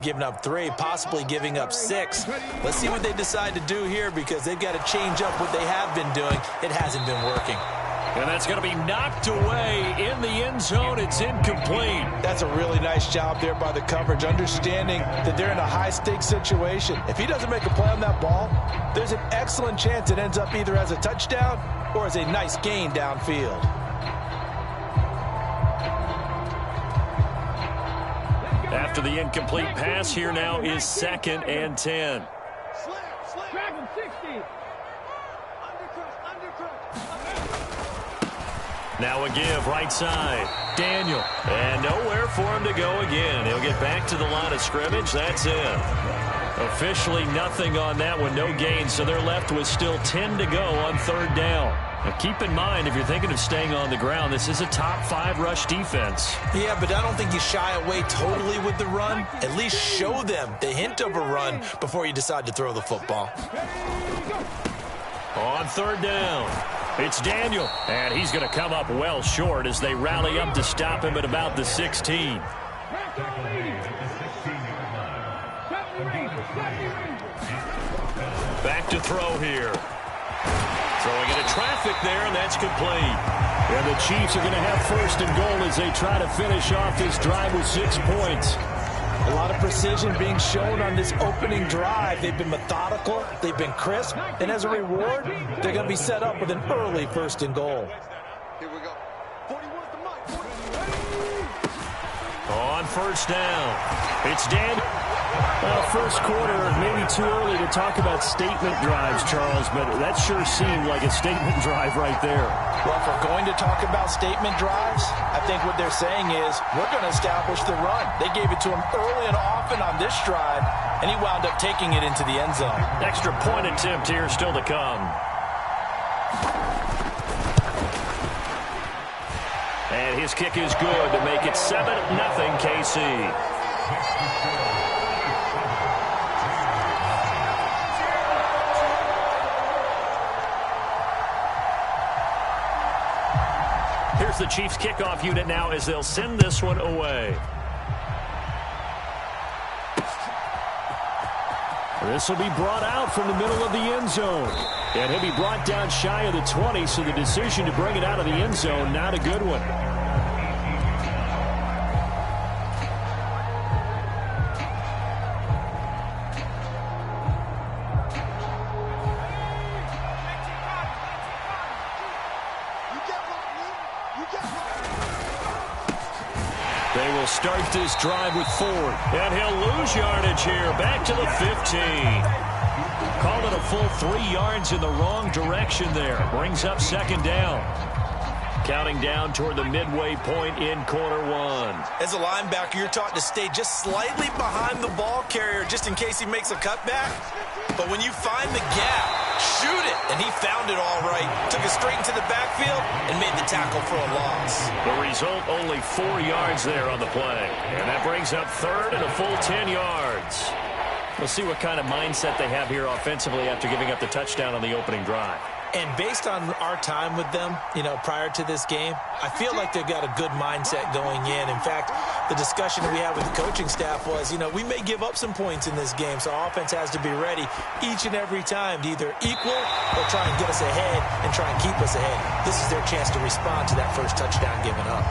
Giving up 3, possibly giving up 6. Let's see what they decide to do here because they've got to change up what they have been doing. It hasn't been working. And that's going to be knocked away in the end zone. It's incomplete. That's a really nice job there by the coverage, understanding that they're in a high-stakes situation. If he doesn't make a play on that ball, there's an excellent chance it ends up either as a touchdown or as a nice gain downfield. After the incomplete pass, here now is 2nd and 10. Now a give right side. Daniel. And nowhere for him to go again. He'll get back to the line of scrimmage. That's it. Officially nothing on that one. No gain. So they're left with still 10 to go on 3rd down. Now keep in mind, if you're thinking of staying on the ground, this is a top 5 rush defense. Yeah, but I don't think you shy away totally with the run. At least show them the hint of a run before you decide to throw the football. On 3rd down, it's Daniel. And he's going to come up well short as they rally up to stop him at about the 16. Back to throw here. Throwing into traffic there, and that's complete. And the Chiefs are going to have 1st and goal as they try to finish off this drive with 6 points. A lot of precision being shown on this opening drive. They've been methodical, they've been crisp, and as a reward, they're going to be set up with an early 1st and goal. Here we go. 41's the mic. On 1st down, it's Daniel. Well, 1st quarter, maybe too early to talk about statement drives, Charles, but that sure seemed like a statement drive right there. Well, if we're going to talk about statement drives, I think what they're saying is we're going to establish the run. They gave it to him early and often on this drive, and he wound up taking it into the end zone. Extra point attempt here still to come. And his kick is good to make it 7-0 KC. Here's the Chiefs kickoff unit now as they'll send this one away. This will be brought out from the middle of the end zone. And he'll be brought down shy of the 20, so the decision to bring it out of the end zone, not a good one. They will start this drive with Ford. And he'll lose yardage here. Back to the 15. Called it a full 3 yards in the wrong direction there. Brings up 2nd down. Counting down toward the midway point in quarter 1. As a linebacker, you're taught to stay just slightly behind the ball carrier just in case he makes a cutback. But when you find the gap, shoot it. And he found it all right. Took it straight into the backfield and made the tackle for a loss. The result, only 4 yards there on the play. And that brings up 3rd and a full 10 yards. We'll see what kind of mindset they have here offensively after giving up the touchdown on the opening drive. And based on our time with them, prior to this game, I feel like they've got a good mindset going in. In fact, the discussion we had with the coaching staff was, we may give up some points in this game, so our offense has to be ready each and every time to either equal or try and get us ahead and try and keep us ahead. This is their chance to respond to that first touchdown given up.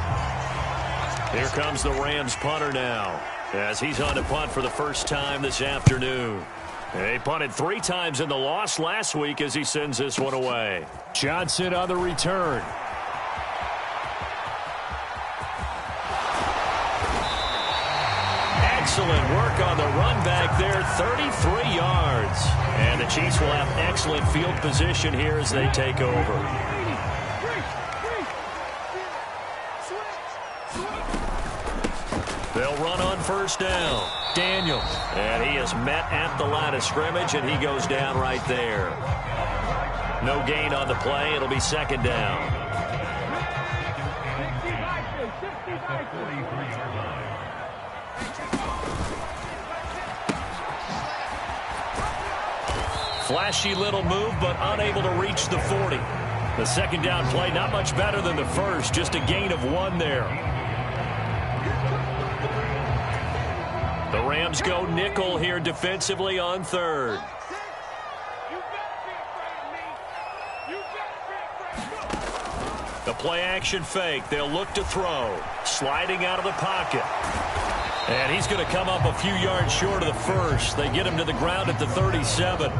Here comes the Rams punter now, as he's on to punt for the first time this afternoon. They punted 3 times in the loss last week as he sends this one away. Johnson on the return. Excellent work on the run back there, 33 yards. And the Chiefs will have excellent field position here as they take over. They'll run on 1st down. Daniel. And he is met at the line of scrimmage, and he goes down right there. No gain on the play. It'll be 2nd down. Flashy little move, but unable to reach the 40. The 2nd down play, not much better than the first, just a gain of 1 there. The Rams Rams go nickel here defensively on third. The play-action fake. They'll look to throw. Sliding out of the pocket. And he's going to come up a few yards short of the first. They get him to the ground at the 37.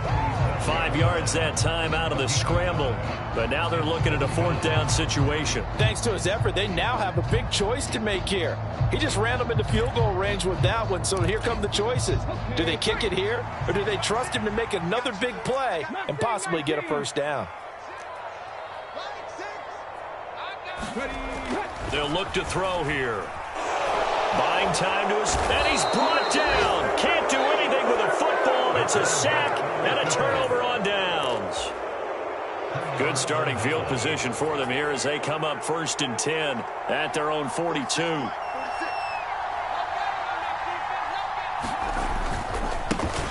5 yards that time out of the scramble. But now they're looking at a fourth down situation. Thanks to his effort, they now have a big choice to make here. He just ran them into field goal range with that one, so here come the choices. Do they kick it here, or do they trust him to make another big play and possibly get a first down? They'll look to throw here. Buying time to his... And he's brought down. Can't do anything with a football. It's a sack and a turnover on downs. Good starting field position for them here as they come up 1st and 10 at their own 42.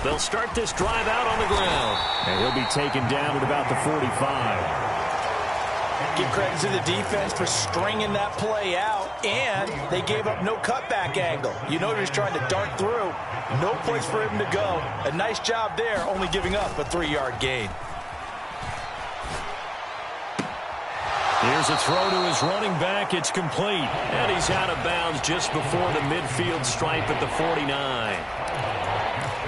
They'll start this drive out on the ground. And he'll be taken down at about the 45. Give credit to the defense for stringing that play out, and they gave up no cutback angle. You know, he's trying to dart through. No place for him to go. A nice job there, only giving up a 3-yard gain. Here's a throw to his running back. It's complete. And he's out of bounds just before the midfield stripe at the 49.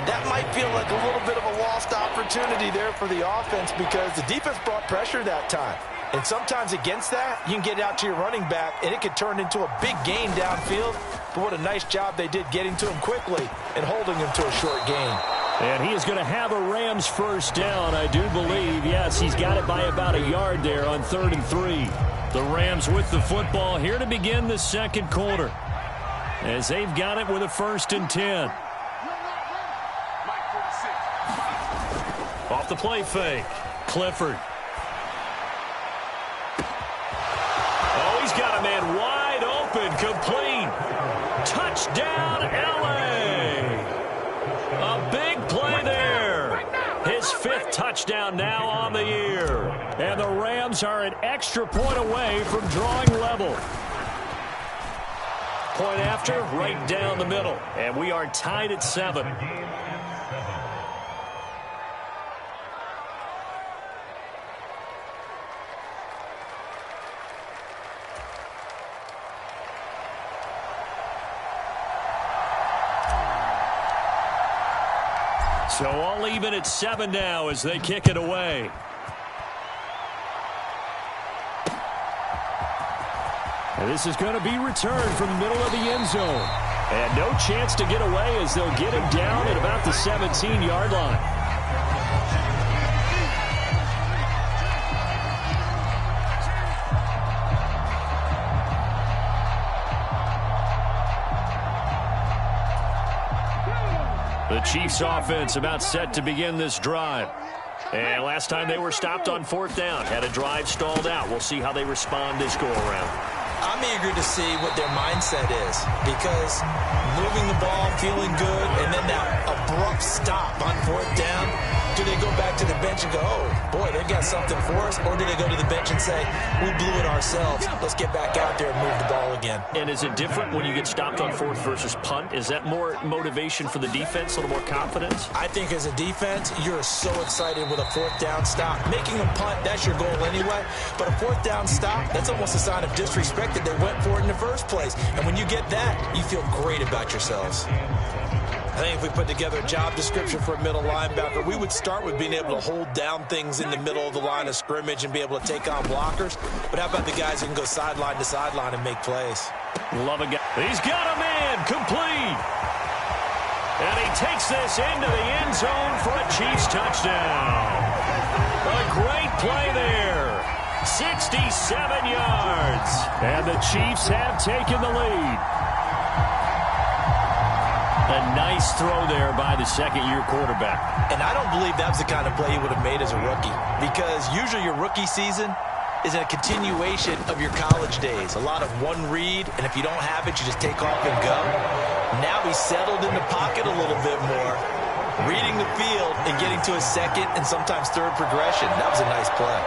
That might feel like a little bit of a lost opportunity there for the offense because the defense brought pressure that time. And sometimes against that, you can get out to your running back, and it could turn into a big gain downfield. But what a nice job they did getting to him quickly and holding him to a short gain. And he is going to have a Rams first down, I do believe. Yes, he's got it by about a yard there on 3rd and 3. The Rams with the football here to begin the second quarter, as they've got it with a 1st and 10. Off the play fake. Clifford. Oh, he's got a man wide open, complete. Touchdown, L.A. A big play there. His 5th touchdown now on the year. And the Rams are an extra point away from drawing level. Point after, right down the middle. And we are tied at 7. So all even at 7 now as they kick it away. And this is going to be returned from the middle of the end zone. And no chance to get away as they'll get him down at about the 17-yard line. The Chiefs offense about set to begin this drive. And last time they were stopped on 4th down, had a drive stalled out. We'll see how they respond this go-around. I'm eager to see what their mindset is because moving the ball, feeling good, and then that abrupt stop on 4th down, do they go back to the bench and go, oh, boy, they've got something for us? Or do they go to the bench and say, we blew it ourselves. Let's get back out there and move the ball again. And is it different when you get stopped on 4th versus punt? Is that more motivation for the defense, a little more confidence? I think as a defense, you're so excited with a 4th down stop. Making a punt, that's your goal anyway. But a 4th down stop, that's almost a sign of disrespect that they went for it in the first place. And when you get that, you feel great about yourselves. I think if we put together a job description for a middle linebacker, we would start with being able to hold down things in the middle of the line of scrimmage and be able to take on blockers. But how about the guys who can go sideline to sideline and make plays? Love a guy. He's got a man complete. And he takes this into the end zone for a Chiefs touchdown. A great play there. 67 yards. And the Chiefs have taken the lead. A nice throw there by the second-year quarterback. And I don't believe that was the kind of play he would have made as a rookie because usually your rookie season is a continuation of your college days. A lot of one read, and if you don't have it, you just take off and go. Now he's settled in the pocket a little bit more, reading the field and getting to a second and sometimes third progression. That was a nice play.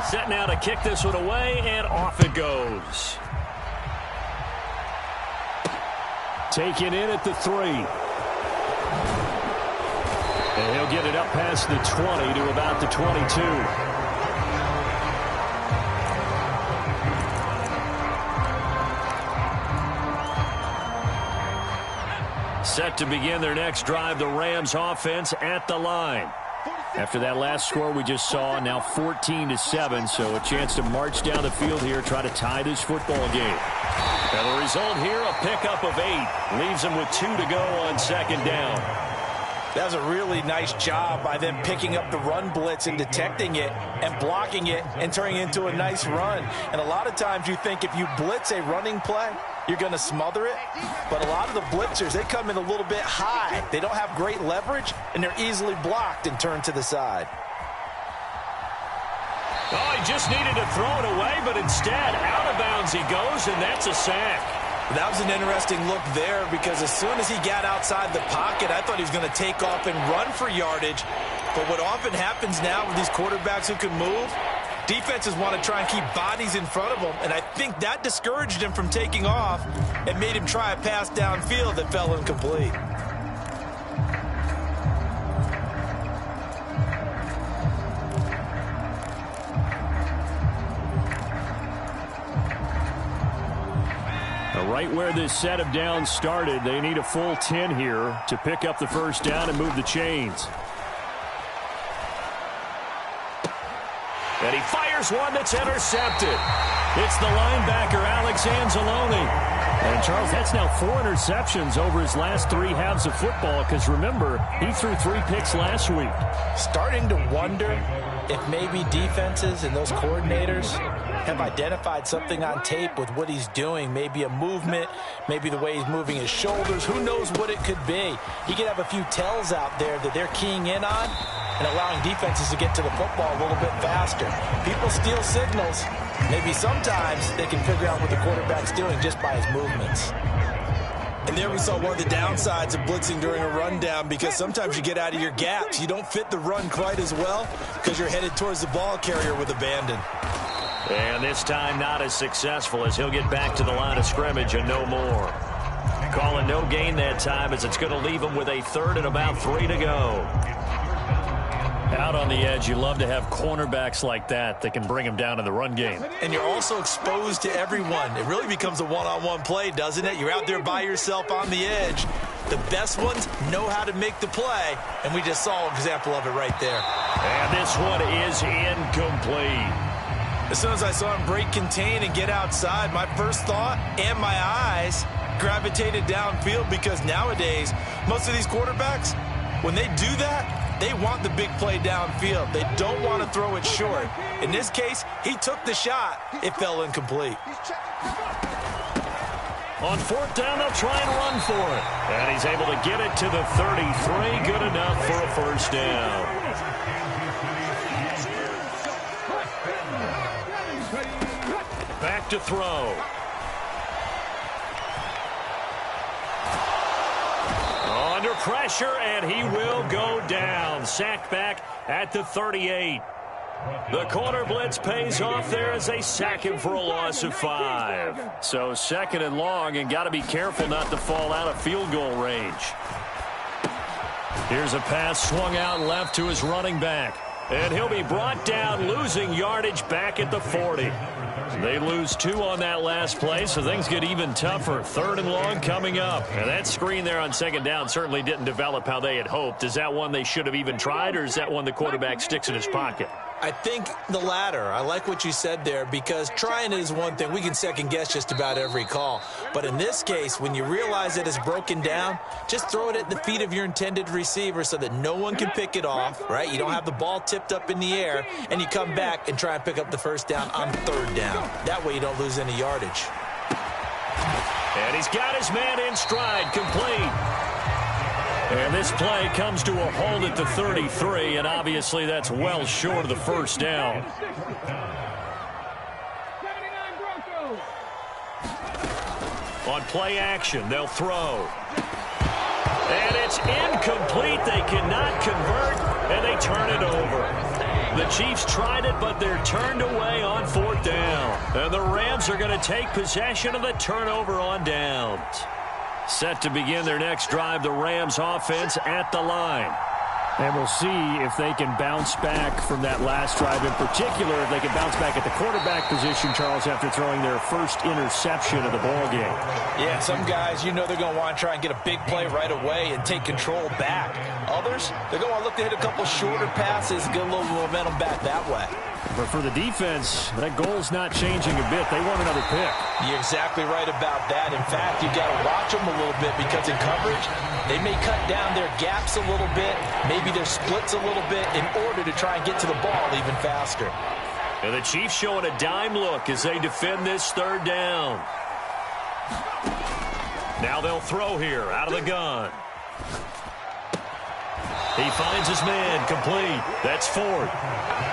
Set now to kick this one away, and off it goes. Taken in at the 3. And he'll get it up past the 20 to about the 22. Set to begin their next drive, the Rams offense at the line. After that last score we just saw, now 14-7, so a chance to march down the field here, try to tie this football game. And the result here, a pickup of 8. Leaves them with 2 to go on second down. That was a really nice job by them picking up the run blitz and detecting it and blocking it and turning it into a nice run. And a lot of times you think if you blitz a running play, you're going to smother it. But a lot of the blitzers, they come in a little bit high. They don't have great leverage, and they're easily blocked and turned to the side. Oh, he just needed to throw it away, but instead, out of bounds he goes, and that's a sack. That was an interesting look there because as soon as he got outside the pocket, I thought he was going to take off and run for yardage. But what often happens now with these quarterbacks who can move, defenses want to try and keep bodies in front of them, and I think that discouraged him from taking off and made him try a pass downfield that fell incomplete. Right where this set of downs started, they need a full 10 here to pick up the first down and move the chains. And he fires one that's intercepted. It's the linebacker, Alex Anzalone. And, Charles, that's now 4 interceptions over his last 3 halves of football because, remember, he threw 3 picks last week. Starting to wonder if maybe defenses and those coordinators have identified something on tape with what he's doing. Maybe a movement, maybe the way he's moving his shoulders. Who knows what it could be? He could have a few tells out there that they're keying in on and allowing defenses to get to the football a little bit faster. People steal signals. Maybe sometimes they can figure out what the quarterback's doing just by his movements. And there we saw one of the downsides of blitzing during a rundown because sometimes you get out of your gaps. You don't fit the run quite as well because you're headed towards the ball carrier with abandon. And this time not as successful as he'll get back to the line of scrimmage and no more. Calling no gain that time as it's going to leave him with a 3rd and about 3 to go. Out on the edge, you love to have cornerbacks like that can bring him down in the run game. And you're also exposed to everyone. It really becomes a one-on-one play, doesn't it? You're out there by yourself on the edge. The best ones know how to make the play, and we just saw an example of it right there. And this one is incomplete. As soon as I saw him break contain and get outside, my first thought and my eyes gravitated downfield because nowadays, most of these quarterbacks, when they do that, they want the big play downfield. They don't want to throw it short. In this case, he took the shot. It fell incomplete. On 4th down, they'll try and run for it. And he's able to get it to the 33. Good enough for a first down. Back to throw. Under pressure, and he will go down. Sacked back at the 38. The corner blitz pays off there as they sack him for a loss of 5. So 2nd and long, and got to be careful not to fall out of field goal range. Here's a pass swung out left to his running back. And he'll be brought down, losing yardage back at the 40. They lose 2 on that last play, so things get even tougher. 3rd and long coming up. And that screen there on 2nd down certainly didn't develop how they had hoped. Is that one they should have even tried, or is that one the quarterback sticks in his pocket? I think the latter. I like what you said there because trying it is one thing. We can second guess just about every call. But in this case, when you realize that it's broken down, just throw it at the feet of your intended receiver so that no one can pick it off, right? You don't have the ball tipped up in the air, and you come back and try and pick up the first down on 3rd down. That way you don't lose any yardage. And he's got his man in stride, complete. And this play comes to a halt at the 33, and obviously that's well short of the first down. On play action, they'll throw. And it's incomplete. They cannot convert, and they turn it over. The Chiefs tried it, but they're turned away on 4th down. And the Rams are going to take possession of the turnover on downs. Set to begin their next drive, the Rams offense at the line. And we'll see if they can bounce back from that last drive. In particular, if they can bounce back at the quarterback position, Charles, after throwing their first interception of the ballgame. Yeah, some guys, you know they're going to want to try and get a big play right away and take control back. Others, they're going to look to hit a couple shorter passes and get a little momentum back that way. But for the defense, that goal's not changing a bit. They want another pick. You're exactly right about that. In fact, you've got to watch them a little bit because in coverage, they may cut down their gaps a little bit, maybe their splits a little bit in order to try and get to the ball even faster. And the Chiefs showing a dime look as they defend this 3rd down. Now they'll throw here out of the gun. He finds his man, complete. That's 4th.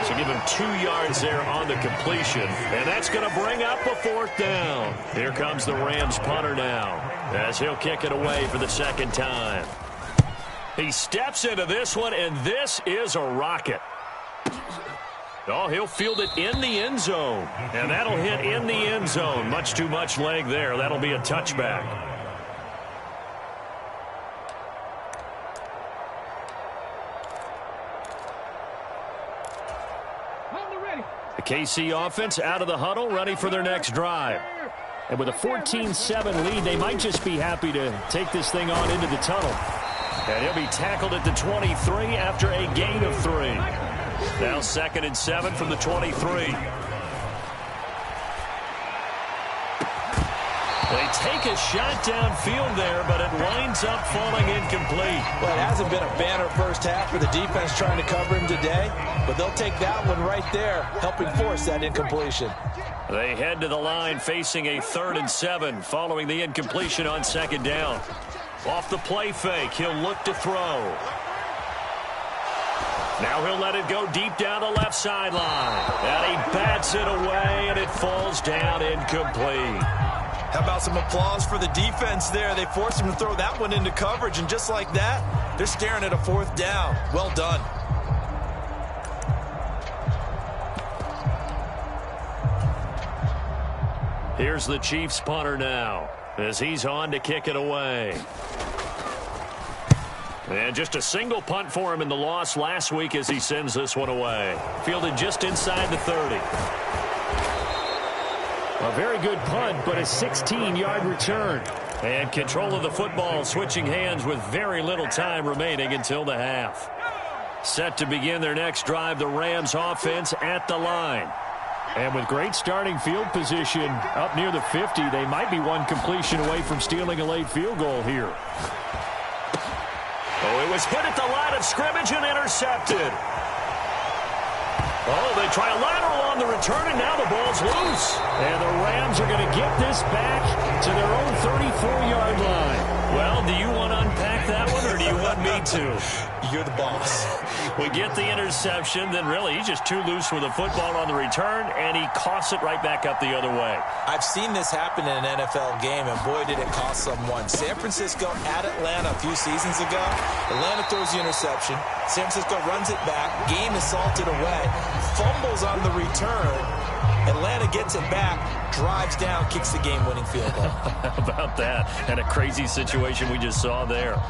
So give him 2 yards there on the completion. And that's going to bring up a 4th down. Here comes the Rams punter now as he'll kick it away for the 2nd time. He steps into this one, and this is a rocket. Oh, he'll field it in the end zone. And that'll hit in the end zone. Much too much leg there. That'll be a touchback. The KC offense out of the huddle, ready for their next drive. And with a 14-7 lead, they might just be happy to take this thing on into the tunnel. And he'll be tackled at the 23 after a gain of 3. Now 2nd and 7 from the 23. They take a shot downfield there, but it winds up falling incomplete. Well, it hasn't been a banner first half for the defense trying to cover him today, but they'll take that one right there, helping force that incompletion. They head to the line facing a 3rd and 7 following the incompletion on 2nd down. Off the play fake, he'll look to throw. Now he'll let it go deep down the left sideline. And he bats it away, and it falls down incomplete. How about some applause for the defense there? They forced him to throw that one into coverage, and just like that, they're staring at a 4th down. Well done. Here's the Chiefs punter now as he's on to kick it away. And just a single punt for him in the loss last week as he sends this one away. Fielded just inside the 30. A very good punt, but a 16-yard return. And control of the football switching hands with very little time remaining until the half. Set to begin their next drive, the Rams offense at the line. And with great starting field position up near the 50, they might be one completion away from stealing a late field goal here. Oh, it was hit at the line of scrimmage and intercepted. Oh, they try a lateral on the return, and now the ball's loose. And the Rams are going to get this back to their own 34-yard line. Well, do you want to unpack that one, or do you want me to? You're the boss. We get the interception, then really he's just too loose with the football on the return, and he coughs it right back up the other way. I've seen this happen in an NFL game, and boy, did it cost someone. San Francisco at Atlanta a few seasons ago. Atlanta throws the interception. San Francisco runs it back. Game is salted away. Fumbles on the return. Atlanta gets it back, drives down, kicks the game-winning field goal. How about that? And a crazy situation we just saw there.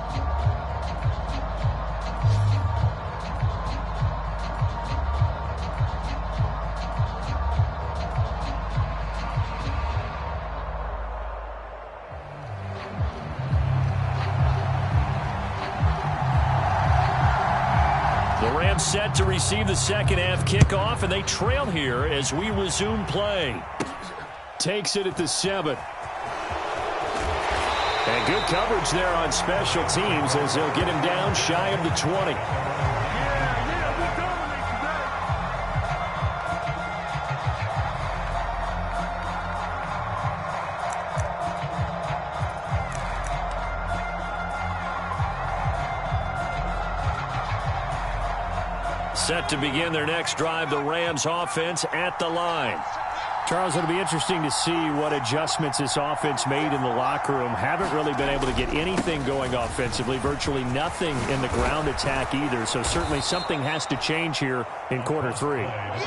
Set to receive the second half kickoff, and they trail here as we resume play. Takes it at the 7. And good coverage there on special teams as they'll get him down shy of the 20. Set to begin their next drive, the Rams offense at the line. Charles, it'll be interesting to see what adjustments this offense made in the locker room. Haven't really been able to get anything going offensively, virtually nothing in the ground attack either. So certainly something has to change here in quarter 3.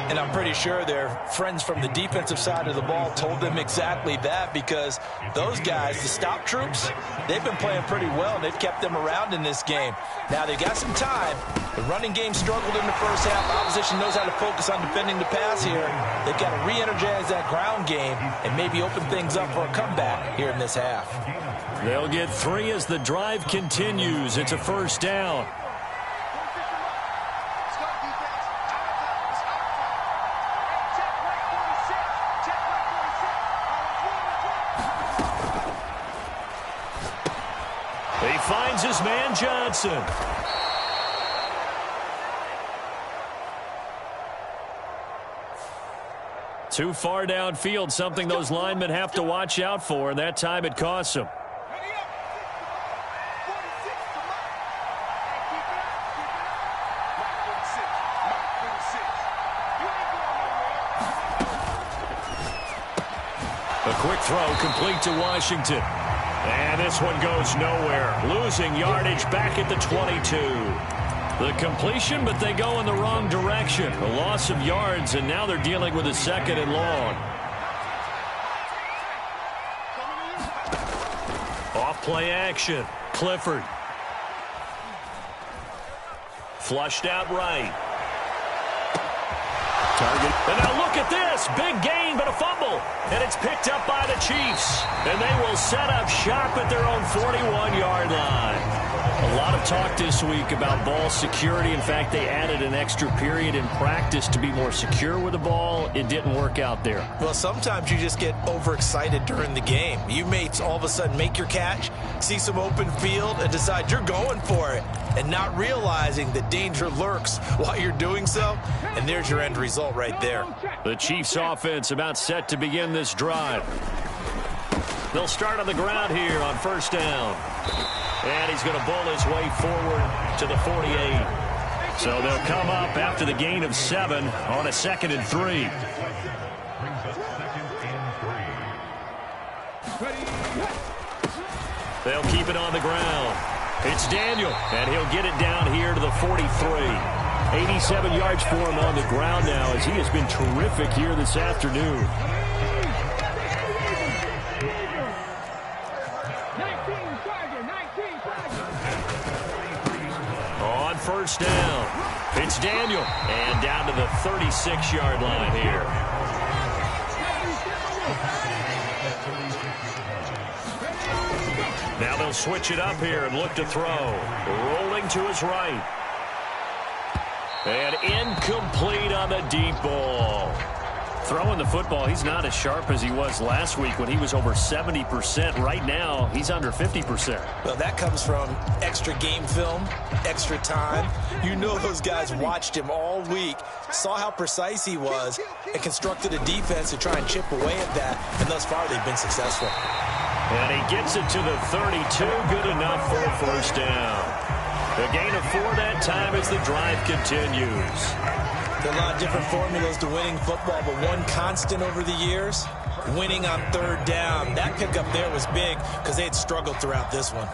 And I'm pretty sure their friends from the defensive side of the ball told them exactly that, because those guys, the stop troops, they've been playing pretty well. They've kept them around in this game. Now they got some time. The running game struggled in the first half. Opposition knows how to focus on defending the pass here. They've got to re-energize that ground game and maybe open things up for a comeback here in this half. They'll get 3 as the drive continues. It's a first down. He finds his man Johnson. Too far downfield, something those linemen have to watch out for, and that time it costs them. A quick throw complete to Washington. And this one goes nowhere. Losing yardage back at the 22. The completion, but they go in the wrong direction. A loss of yards, and now they're dealing with a 2nd and long. Off play action. Clifford. Flushed out right. Target. And now look at this. Big gain, but a fumble. And it's picked up by the Chiefs. And they will set up shop at their own 41-yard line. A lot of talk this week about ball security. In fact, they added an extra period in practice to be more secure with the ball. It didn't work out there. Well, sometimes you just get overexcited during the game. You may all of a sudden make your catch, see some open field, and decide you're going for it, and not realizing that danger lurks while you're doing so. And there's your end result right there. The Chiefs offense about set to begin this drive. They'll start on the ground here on first down. And he's going to bull his way forward to the 48. So they'll come up after the gain of 7 on a 2nd and 3. They'll keep it on the ground. It's Daniel, and he'll get it down here to the 43. 87 yards for him on the ground now, as he has been terrific here this afternoon. On first down, it's Daniel, and down to the 36-yard line here. Now they'll switch it up here and look to throw. Rolling to his right. And incomplete on the deep ball. Throwing the football, he's not as sharp as he was last week when he was over 70%. Right now, he's under 50%. Well, that comes from extra game film, extra time. You know those guys watched him all week, saw how precise he was, and constructed a defense to try and chip away at that. And thus far, they've been successful. And he gets it to the 32. Good enough for a first down. A gain of 4 that time as the drive continues. There are a lot of different formulas to winning football, but one constant over the years, winning on third down. That pickup there was big because they had struggled throughout this one.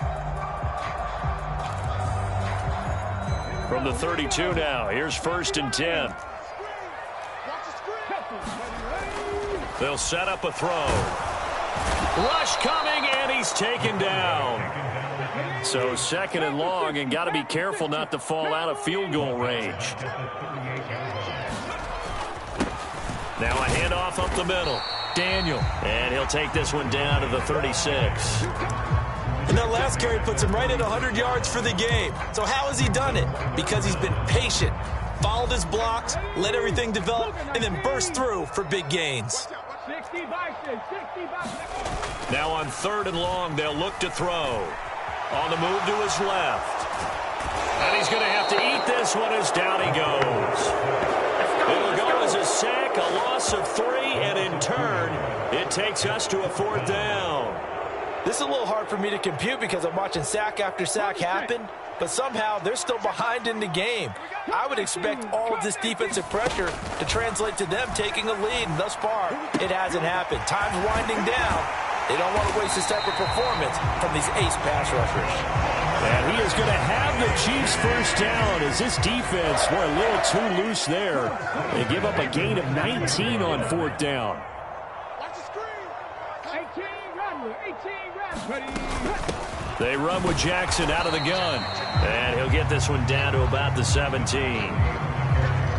From the 32 now, here's 1st and 10. They'll set up a throw. Rush coming, and he's taken down. So 2nd and long, and got to be careful not to fall out of field goal range. Now a handoff up the middle. Daniel, and he'll take this one down to the 36. And that last carry puts him right at 100 yards for the game. So how has he done it? Because he's been patient, followed his blocks, let everything develop, and then burst through for big gains. Now on 3rd and long, they'll look to throw. On the move to his left. And he's going to have to eat this one as down he goes. It'll go as a sack, a loss of 3, and in turn, it takes us to a 4th down. This is a little hard for me to compute because I'm watching sack after sack happen, but somehow they're still behind in the game. I would expect all of this defensive pressure to translate to them taking a lead, and thus far, it hasn't happened. Time's winding down. They don't want to waste this type of performance from these ace pass rushers. And he is going to have the Chiefs first down as this defense were a little too loose there. They give up a gain of 19 on fourth down. They run with Jackson out of the gun. And he'll get this one down to about the 17.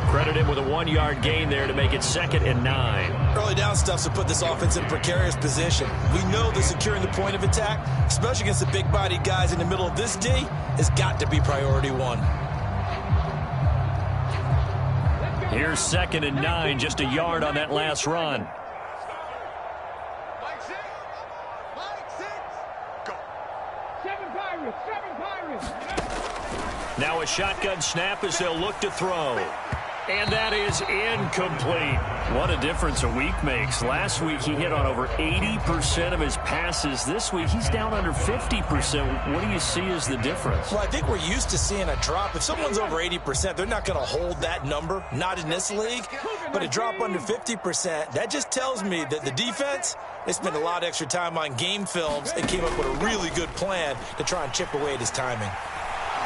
Credit him with a 1-yard gain there to make it 2nd and 9. Early down stuff to put this offense in a precarious position. We know that securing the point of attack, especially against the big-bodied guys in the middle of this D, has got to be priority one. Here's 2nd and 9, just a yard on that last run. Now a shotgun snap as they'll look to throw. And that is incomplete. What a difference a week makes. Last week he hit on over 80% of his passes. This week he's down under 50%. What do you see as the difference? Well, I think we're used to seeing a drop. If someone's over 80%, they're not going to hold that number. Not in this league. But a drop under 50%, that just tells me that the defense, they spent a lot of extra time on game films and came up with a really good plan to try and chip away at his timing.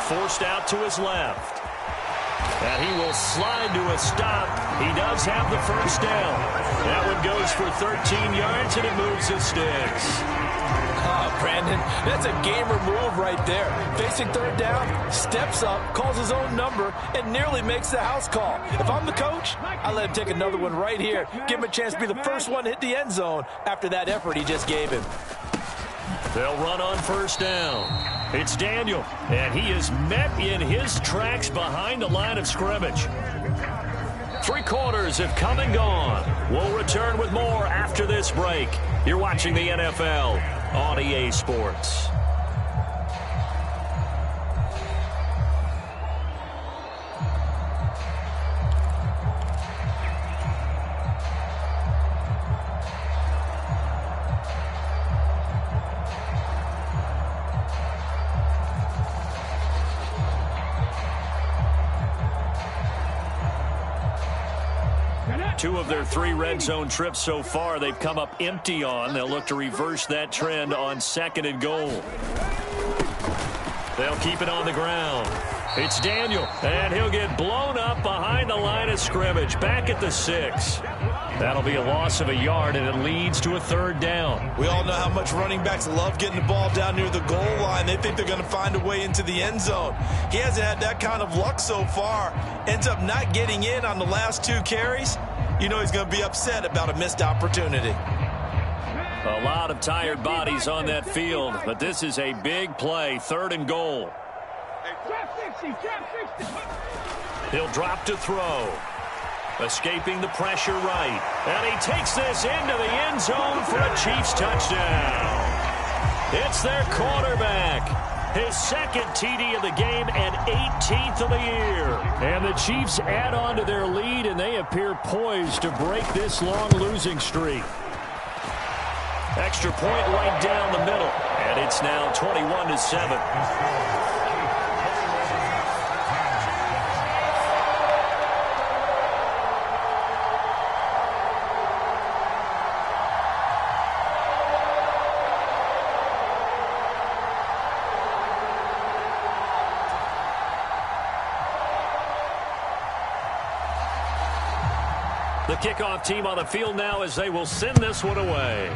Forced out to his left. And he will slide to a stop. He does have the first down. That one goes for 13 yards, and it moves the sticks. Brandon, that's a gamer move right there. Facing third down, steps up, calls his own number, and nearly makes the house call. If I'm the coach, I let him take another one right here. Give him a chance to be the first one to hit the end zone after that effort he just gave him. They'll run on first down. It's Daniel, and he is met in his tracks behind the line of scrimmage. 3 quarters have come and gone. We'll return with more after this break. You're watching the NFL on EA Sports. Two of their 3 red zone trips so far, they've come up empty on. They'll look to reverse that trend on 2nd and goal. They'll keep it on the ground. It's Daniel, and he'll get blown up behind the line of scrimmage, back at the 6. That'll be a loss of a yard, and it leads to a 3rd down. We all know how much running backs love getting the ball down near the goal line. They think they're going to find a way into the end zone. He hasn't had that kind of luck so far. Ends up not getting in on the last 2 carries. You know he's going to be upset about a missed opportunity. A lot of tired bodies on that field, but this is a big play, 3rd and goal. He'll drop to throw. Escaping the pressure right. And he takes this into the end zone for a Chiefs touchdown. It's their quarterback. His 2nd TD of the game and 18th of the year. And the Chiefs add on to their lead, and they appear poised to break this long losing streak. Extra point right down the middle, and it's now 21-7. The kickoff team on the field now as they will send this one away.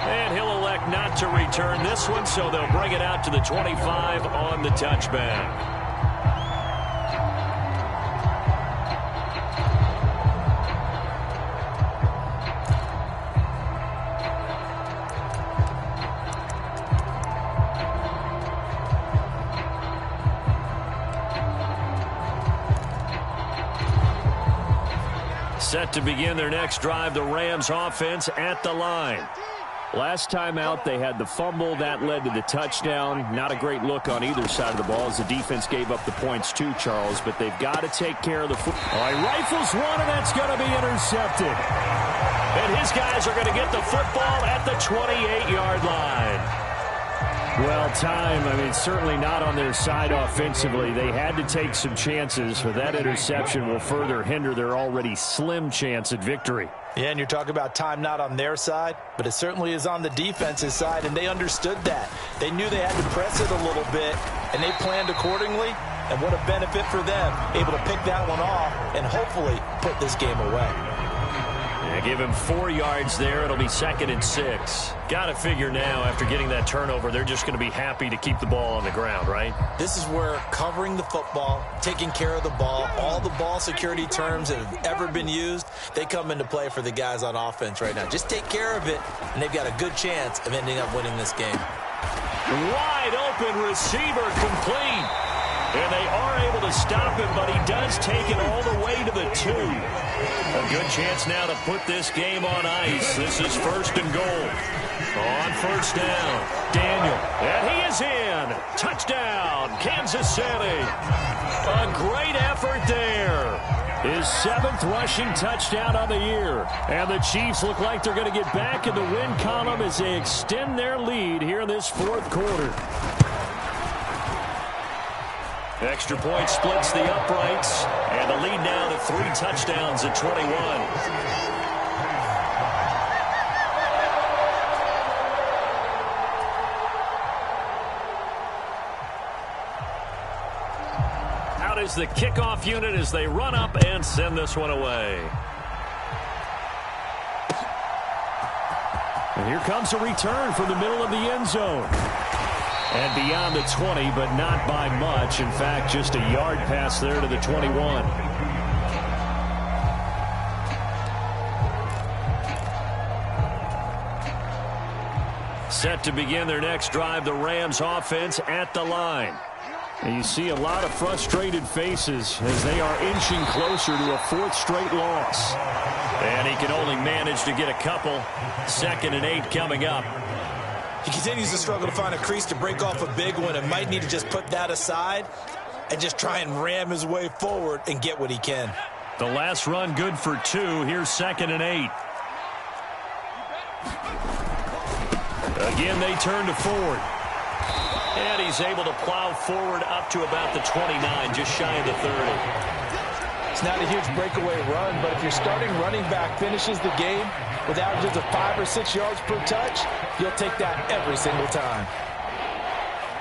And he'll elect not to return this one, so they'll bring it out to the 25 on the touchback. Set to begin their next drive, the Rams offense at the line. Last time out, they had the fumble. That led to the touchdown. Not a great look on either side of the ball as the defense gave up the points too, Charles. But they've got to take care of the football. All right, rifles one, and that's going to be intercepted. And his guys are going to get the football at the 28-yard line. Well, certainly not on their side offensively. They had to take some chances, but that interception will further hinder their already slim chance at victory. Yeah, and you're talking about time not on their side, but it certainly is on the defense's side, and they understood that. They knew they had to press it a little bit, and they planned accordingly, and what a benefit for them, able to pick that one off and hopefully put this game away. Yeah, give him 4 yards there. It'll be 2nd and 6. Got to figure now, after getting that turnover, they're just going to be happy to keep the ball on the ground, right? This is where covering the football, taking care of the ball, all the ball security terms that have ever been used, they come into play for the guys on offense right now. Just take care of it, and they've got a good chance of ending up winning this game. Wide open receiver complete. And they are able to stop him, but he does take it all the way to the 2. A good chance now to put this game on ice. This is 1st and goal. On 1st down, Daniel. And he is in. Touchdown, Kansas City. A great effort there. His 7th rushing touchdown on the year. And the Chiefs look like they're going to get back in the win column as they extend their lead here in this 4th quarter. Extra point splits the uprights, and the lead now to 3 touchdowns at 21. Out is the kickoff unit as they run up and send this one away. And here comes a return from the middle of the end zone. And beyond the 20, but not by much. In fact, just a yard pass there to the 21. Set to begin their next drive, the Rams offense at the line. And you see a lot of frustrated faces as they are inching closer to a 4th straight loss. And he can only manage to get a couple. 2nd and 8 coming up. He continues to struggle to find a crease to break off a big one and might need to just put that aside and just try and ram his way forward and get what he can. The last run good for 2. Here's 2nd and 8. Again, they turn to Ford. And he's able to plow forward up to about the 29, just shy of the 30. It's not a huge breakaway run, but if your starting running back finishes the game with averages of 5 or 6 yards per touch, you'll take that every single time.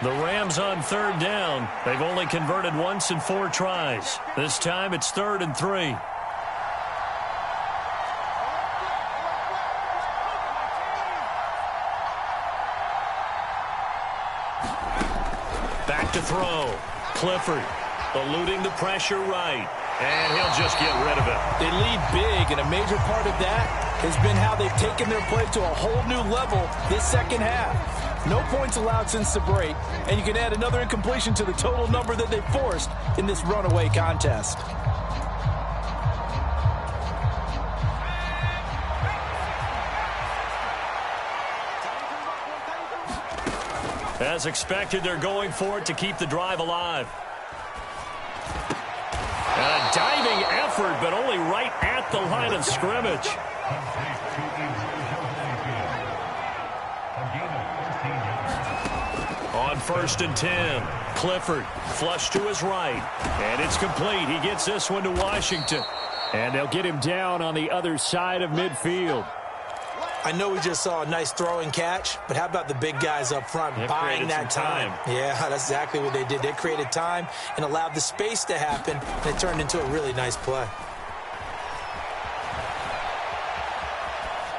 The Rams on 3rd down. They've only converted once in 4 tries. This time it's 3rd and 3. Back to throw. Clifford eluding the pressure right. And he'll just get rid of it. They lead big, and a major part of that has been how they've taken their play to a whole new level this 2nd half. No points allowed since the break, and you can add another incompletion to the total number that they forced in this runaway contest. As expected, they're going for it to keep the drive alive. A diving effort, but only right at the line of scrimmage. On 1st and 10, Clifford flush to his right. And it's complete. He gets this one to Washington. And they'll get him down on the other side of midfield. I know we just saw a nice throwing catch, but how about the big guys up front buying that time? Yeah, that's exactly what they did. They created time and allowed the space to happen, and it turned into a really nice play.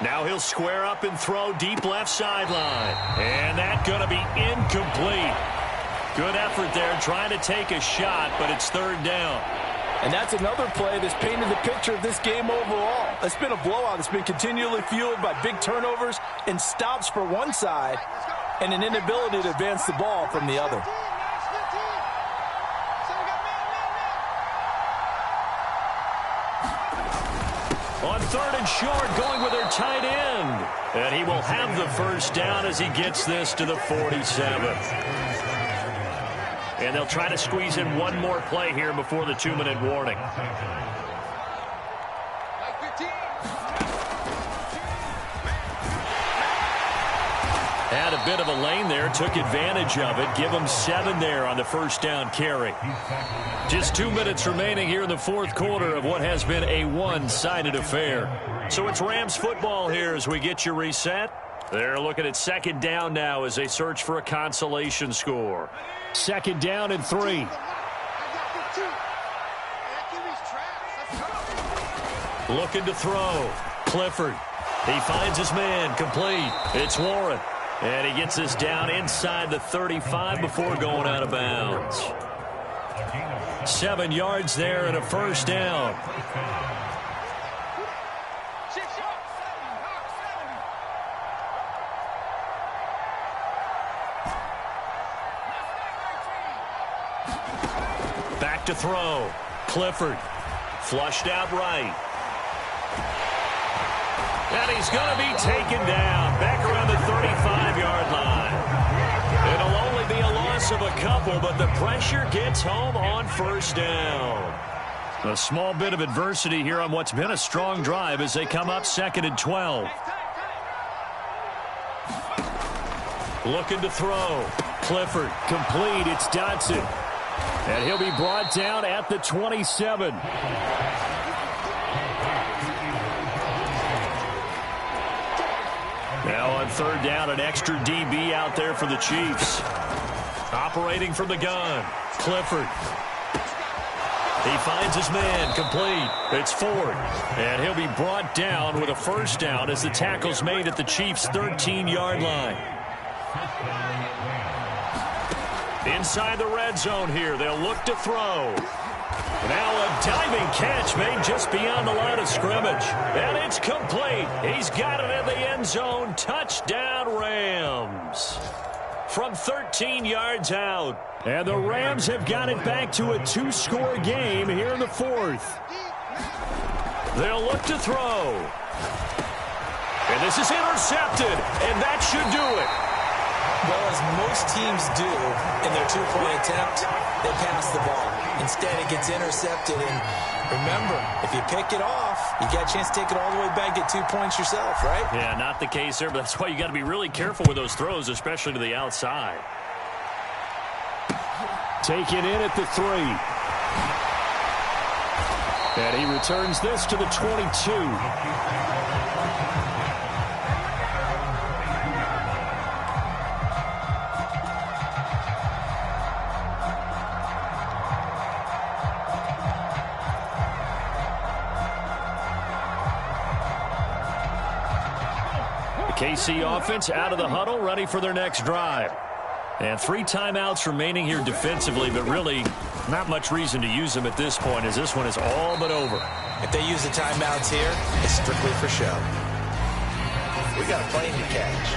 Now he'll square up and throw deep left sideline. And that's going to be incomplete. Good effort there trying to take a shot, but it's 3rd down. And that's another play that's painted the picture of this game overall. It's been a blowout that's been continually fueled by big turnovers and stops for one side and an inability to advance the ball from the other. On 3rd and short, going with their tight end. And he will have the first down as he gets this to the 47. And they'll try to squeeze in one more play here before the 2-minute warning. Had a bit of a lane there, took advantage of it. Give him 7 there on the first down carry. Just 2 minutes remaining here in the fourth quarter of what has been a one-sided affair. So it's Rams football here as we get you reset. They're looking at 2nd down now as they search for a consolation score. 2nd down and 3. Looking to throw. Clifford. He finds his man. Complete. It's Warren. And he gets this down inside the 35 before going out of bounds. 7 yards there and a first down. Back to throw. Clifford. Flushed out right. And he's going to be taken down back around the 35-yard line. It'll only be a loss of a couple, but the pressure gets home on first down. A small bit of adversity here on what's been a strong drive as they come up 2nd and 12. Looking to throw. Clifford. Complete. It's Dotson. And he'll be brought down at the 27. Now on 3rd down, an extra DB out there for the Chiefs. Operating from the gun. Clifford. He finds his man. Complete. It's Ford. And he'll be brought down with a first down as the tackle's made at the Chiefs' 13-yard line. Inside the red zone here. They'll look to throw. Now a diving catch made just beyond the line of scrimmage. And it's complete. He's got it in the end zone. Touchdown, Rams. From 13 yards out. And the Rams have got it back to a 2-score game here in the 4th. They'll look to throw. And this is intercepted. And that should do it. Well, as most teams do in their 2-point attempt, they pass the ball. Instead, it gets intercepted. And remember, if you pick it off, you got a chance to take it all the way back, get 2 points yourself, right? Yeah, not the case there, but that's why you got to be really careful with those throws, especially to the outside. Taken in at the 3. And he returns this to the 22. KC offense out of the huddle, ready for their next drive. And 3 timeouts remaining here defensively, but really not much reason to use them at this point as this one is all but over. If they use the timeouts here, it's strictly for show. We got a plane to catch.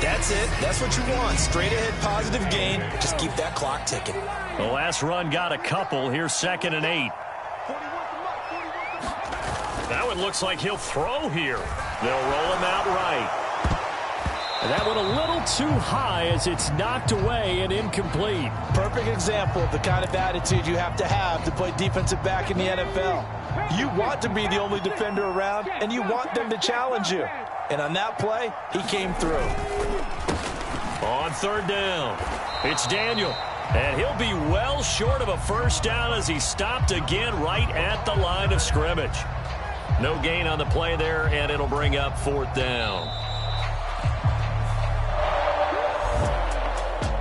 That's it. That's what you want. Straight ahead positive gain. Just keep that clock ticking. The last run got a couple. Here's 2nd and 8. That one looks like he'll throw here. They'll roll him out right. And that one a little too high as it's knocked away and incomplete. Perfect example of the kind of attitude you have to play defensive back in the NFL. You want to be the only defender around, and you want them to challenge you. And on that play, he came through. On 3rd down, it's Daniel. And he'll be well short of a first down as he stopped again right at the line of scrimmage. No gain on the play there, and it'll bring up 4th down.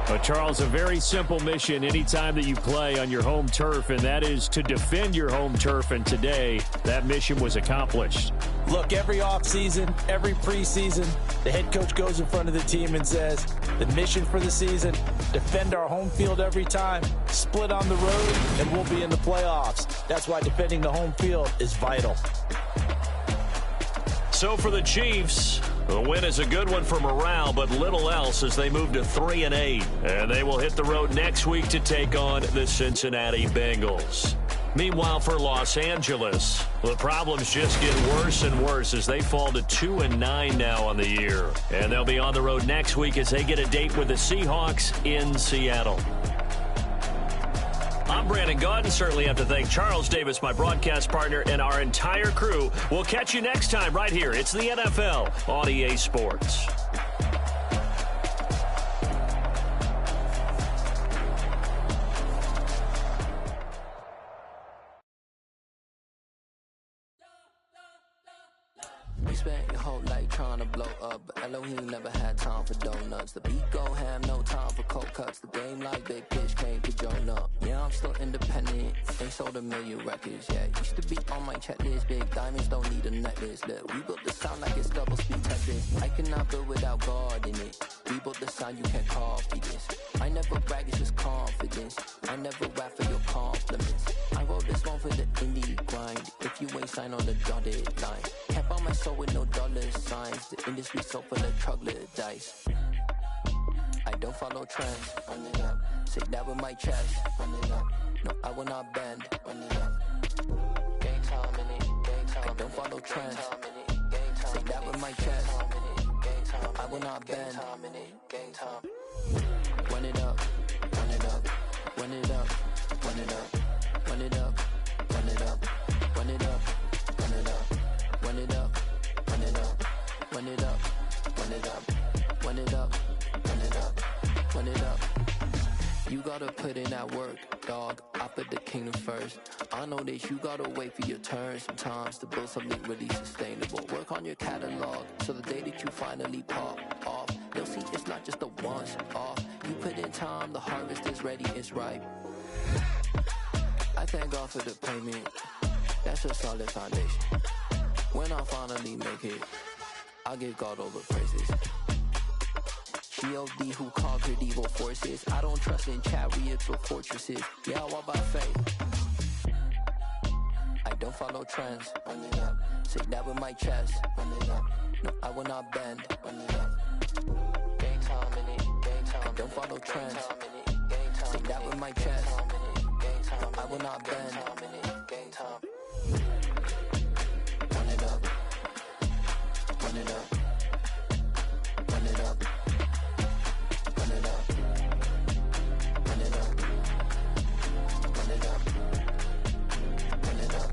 But Charles, a very simple mission anytime that you play on your home turf, and that is to defend your home turf. And today, that mission was accomplished. Look, every offseason, every preseason, the head coach goes in front of the team and says, the mission for the season, defend our home field every time, split on the road, and we'll be in the playoffs. That's why defending the home field is vital. So for the Chiefs, the win is a good one for morale, but little else as they move to 3-8. And they will hit the road next week to take on the Cincinnati Bengals. Meanwhile, for Los Angeles, the problems just get worse and worse as they fall to 2-9 now on the year. And they'll be on the road next week as they get a date with the Seahawks in Seattle. I'm Brandon Gaudin. Certainly have to thank Charles Davis, my broadcast partner, and our entire crew. We'll catch you next time right here. It's the NFL on EA Sports. Spent your whole life trying to blow up, but Elohim never had time for donuts. The beat go ham, no time for cold cuts. The game like Big Pitch came to join up. Yeah, I'm still independent, ain't sold a million records yet. Used to be on my checklist, big diamonds don't need a necklace. Look, we built the sound like it's double speed Tetris. I cannot build without God in it. We built the sound, you can't copy this. I never brag, it's just confidence. I never rap for your compliments. I wrote this one for the indie grind. If you ain't signed on the dotted line, can't buy my soul with no dollar signs. The industry so full of troglodytes. I don't follow trends. Run it up. Say that with my chest. Run it up. No, I will not bend. Run it up. Game time in it. Game time. I don't follow trends. Say that with my chest. No, I will not bend. Game time. Run it up. Run it up. Run it up. Run it up. Run it up. Run it up. Run it up. Run it up. Run it up. Run it up. Run it up. Run it up. Run it up. Run it up. Run it up. You gotta put in that work, dog. I put the kingdom first. I know that you gotta wait for your turn sometimes to build something really sustainable. Work on your catalog so the day that you finally pop off, they'll see it's not just a once off. You put in time, the harvest is ready, it's ripe. I thank God for the payment. That's a solid foundation. When I finally make it, I'll give God all the praises. G.O.D. who conquered evil forces. I don't trust in chariots or fortresses. Yeah, I walk by faith. I don't follow trends. Run it up. Say that with my chest. Run it up. No, I will not bend. Run it up. Game time in it. Game time. I don't follow trends. Say that with my chest. No, I will not bend. Game time. Run it up. Run it up. Run it up. Run it up. Run it up. Run it up. Run it up.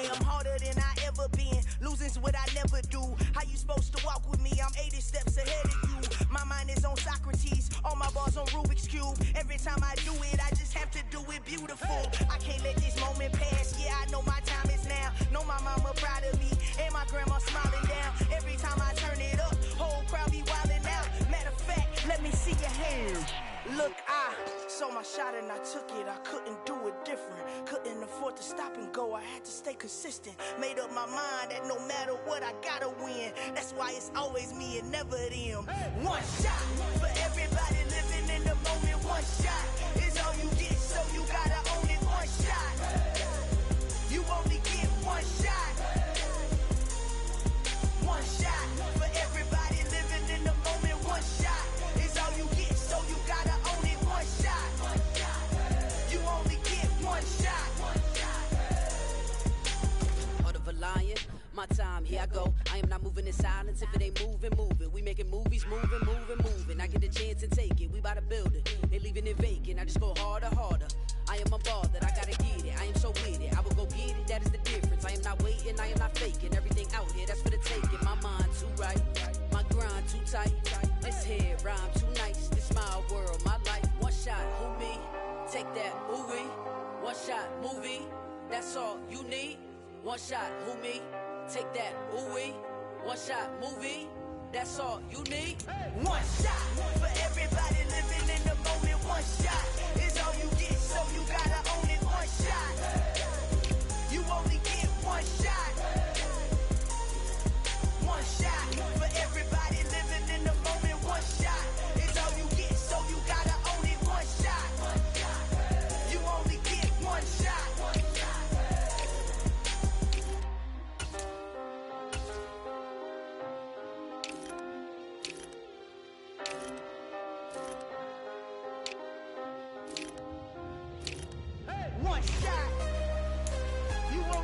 I'm harder than I ever been. Losing's what I never do. How you supposed to walk with me? I'm 80 steps ahead of you. My mind is on Socrates. All my bars on Rubik's Cube. Every time I do it, I just have to do it beautiful. I can't let this moment pass. Yeah, I know my time is now. Know my mama proud of me. And my grandma smiling down. Every time I turn it up, whole crowd be wildin' out. Matter of fact, let me see your hands. Look, I saw my shot and I took it. I couldn't do it different. Couldn't afford to stop and go. I had to stay consistent. Made up my mind that no matter what, I gotta win. That's why it's always me and never them. One shot for everybody living in the moment. One shot is all you get, so you gotta own it. One shot. You only get one shot. One shot for everybody living in the moment. One shot is all you get, so you gotta own it. One shot. You only get one shot. Heart of a lion, my time, here I go. I am not moving in silence. If it ain't moving, moving. We making movies, moving, moving, moving. I get a chance and take it. We bout to build it. They leaving it vacant. I just go harder, harder. I am a ball that I gotta get it. I am so with it. I will go get it. That is the difference. I am not waiting. I am not faking. Everything out here, that's for the taking. My mind too right. My grind too tight. This head rhyme too nice. This my world, my life. One shot, who me? Take that, movie. One shot, movie. That's all you need. One shot, who me? Take that, ooh-wee. One shot, movie. That's all you need. One shot for everybody living in the moment. One shot is all you get, so you gotta own it. One shot. You only get one shot. One shot for everybody living in the moment. One shot is all you get, so you gotta own it. One shot. You only get one shot.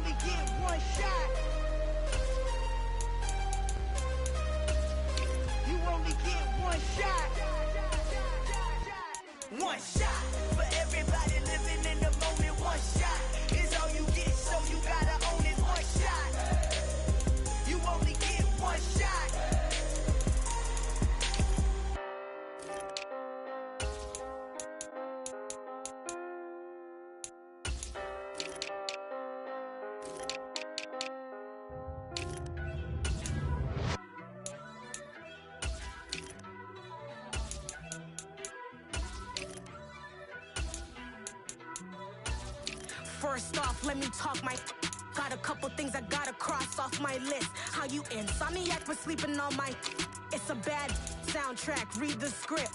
only get one shot. You only get one shot. One shot for everybody living in the moment. One shot is all you get, so you gotta own it. One shot. You only get one shot. First off, let me talk my. Got a couple things I gotta cross off my list. How you insomniac for sleeping on my. It's a bad soundtrack, read the script.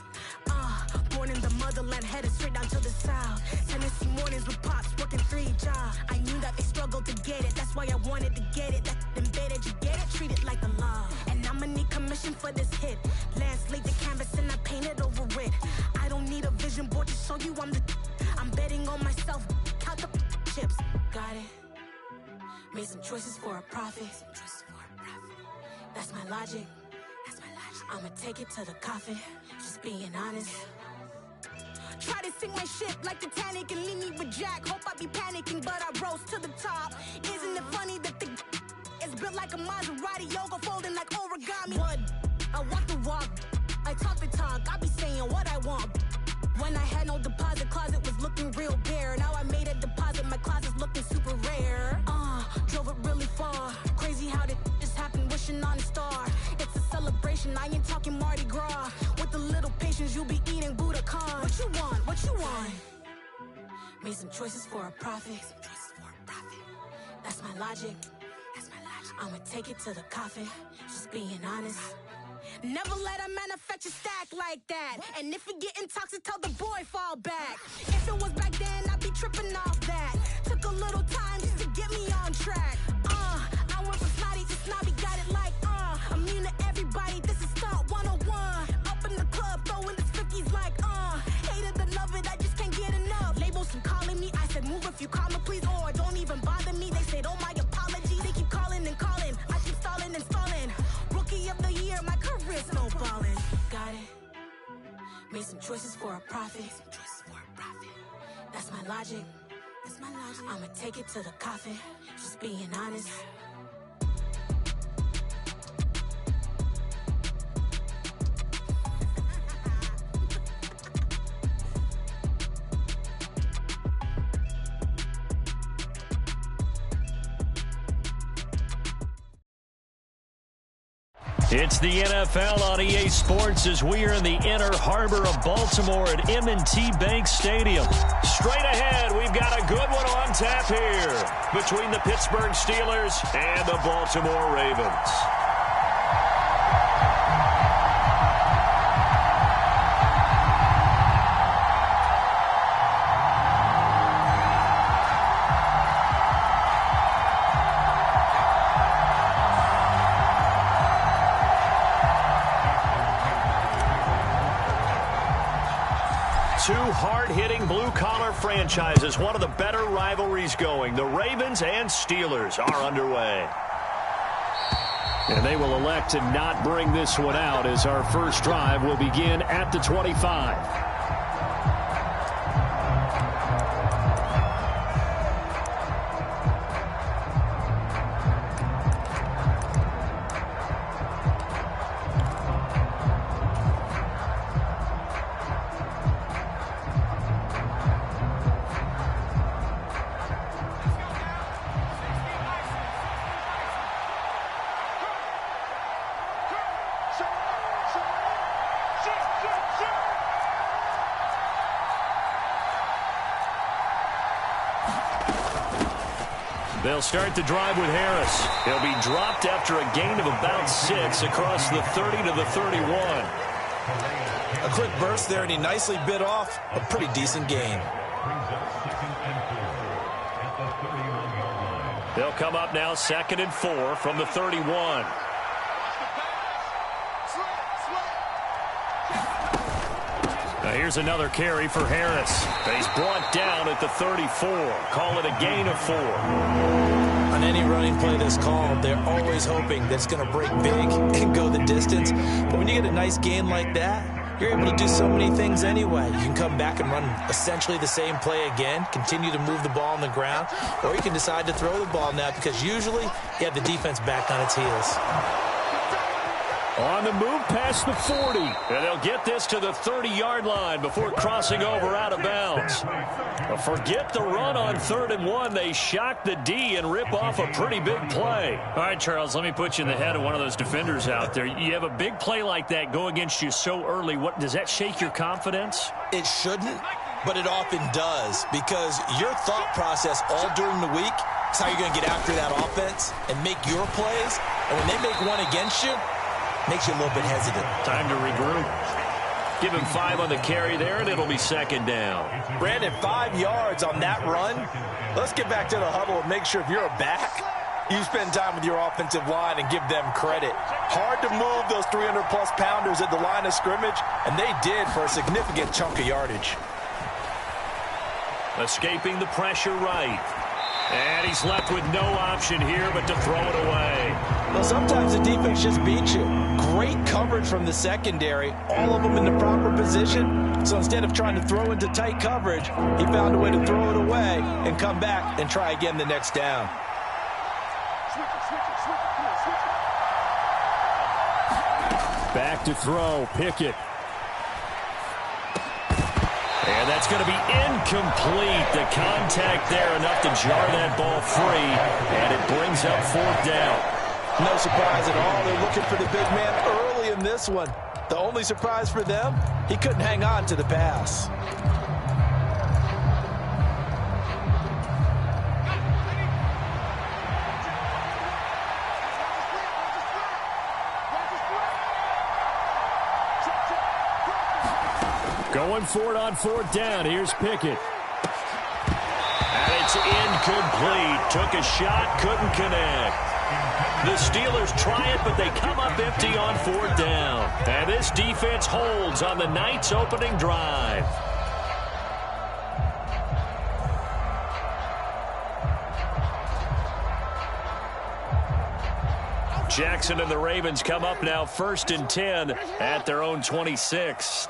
Born in the motherland, headed straight down to the south. Tennessee mornings with pops, working 3 jobs. I knew that they struggled to get it, that's why I wanted to get it. That embedded, you get it, treat it like the law. And I'ma need commission for this hit. Lance laid the canvas and I painted over it. I don't need a vision board to show you I'm betting on myself, count the chips. Got it. Made some choices for a profit. That's my logic. I'ma take it to the coffin. Just being honest. Try to sink my ship like Titanic and leave me with Jack. Hope I be panicking, but I rose to the top. Isn't it funny that the is built like a Maserati, yoga folding like origami? What? I walk the walk, I talk the talk. I be saying what I want. When I had no deposit, closet was looking real bare. Now I made a deposit, my closet's looking super rare. Drove it really far. Crazy how did just happen, wishing on a star. It's a celebration, I ain't talking Mardi Gras. With a little patience, you'll be eating Budokan. What you want? What you want? Made some choices for a profit. That's my logic. I'ma take it to the coffin. Just being honest. Never let a manufacture stack like that. And if it getting toxic, tell the boy fall back. If it was back then, I'd be tripping off that. Took a little time just to get me on track. I went from snotty to snobby, got it like immune to everybody, this is stunt 101. Up in the club, throwing the 50s like hate it, love it, I just can't get enough. Labels from calling me, I said move if you call me please, or don't even bother me. They said oh my apologies, they keep calling and calling. I keep stalling and stalling. Rookie of the year, my career snowballing. Got it. Made some choices for a profit. That's my logic. I'ma take it to the coffin. Just being honest. It's the NFL on EA Sports as we are in the inner harbor of Baltimore at M&T Bank Stadium. Straight ahead, we've got a good one on tap here between the Pittsburgh Steelers and the Baltimore Ravens. Two hard-hitting blue-collar franchises, one of the better rivalries going. The Ravens and Steelers are underway. And they will elect to not bring this one out as our first drive will begin at the 25. They'll start the drive with Harris. He'll be dropped after a gain of about 6 across the 30 to the 31. A quick burst there, and he nicely bit off a pretty decent gain. They'll come up now 2nd and 4 from the 31. Now here's another carry for Harris. He's brought down at the 34. Call it a gain of 4. On any running play that's called, they're always hoping that it's going to break big and go the distance. But when you get a nice gain like that, you're able to do so many things anyway. You can come back and run essentially the same play again, continue to move the ball on the ground, or you can decide to throw the ball now because usually you have the defense back on its heels. On the move past the 40. And they'll get this to the 30-yard line before crossing over out of bounds. But forget the run on 3rd and 1. They shock the D and rip off a pretty big play. All right, Charles, let me put you in the head of one of those defenders out there. You have a big play like that go against you so early. What does that shake your confidence? It shouldn't, but it often does because your thought process all during the week is how you're going to get after that offense and make your plays. And when they make one against you, makes you a little bit hesitant. Time to regroup. Give him 5 on the carry there, and it'll be 2nd down. Brandon, 5 yards on that run. Let's get back to the huddle and make sure if you're a back, you spend time with your offensive line and give them credit. Hard to move those 300-plus pounders at the line of scrimmage, and they did for a significant chunk of yardage. Escaping the pressure right. And he's left with no option here but to throw it away. Well, sometimes the defense just beats you. Great coverage from the secondary, all of them in the proper position. So instead of trying to throw into tight coverage, he found a way to throw it away and come back and try again the next down. Back to throw, Pickett. And that's going to be incomplete. The contact there enough to jar that ball free. And it brings up 4th down. No surprise at all. They're looking for the big man early in this one. The only surprise for them, he couldn't hang on to the pass. Going for it on 4th down. Here's Pickett. And it's incomplete. Took a shot, couldn't connect. The Steelers try it, but they come up empty on 4th down. And this defense holds on the night's opening drive. Jackson and the Ravens come up now 1st and 10 at their own 26.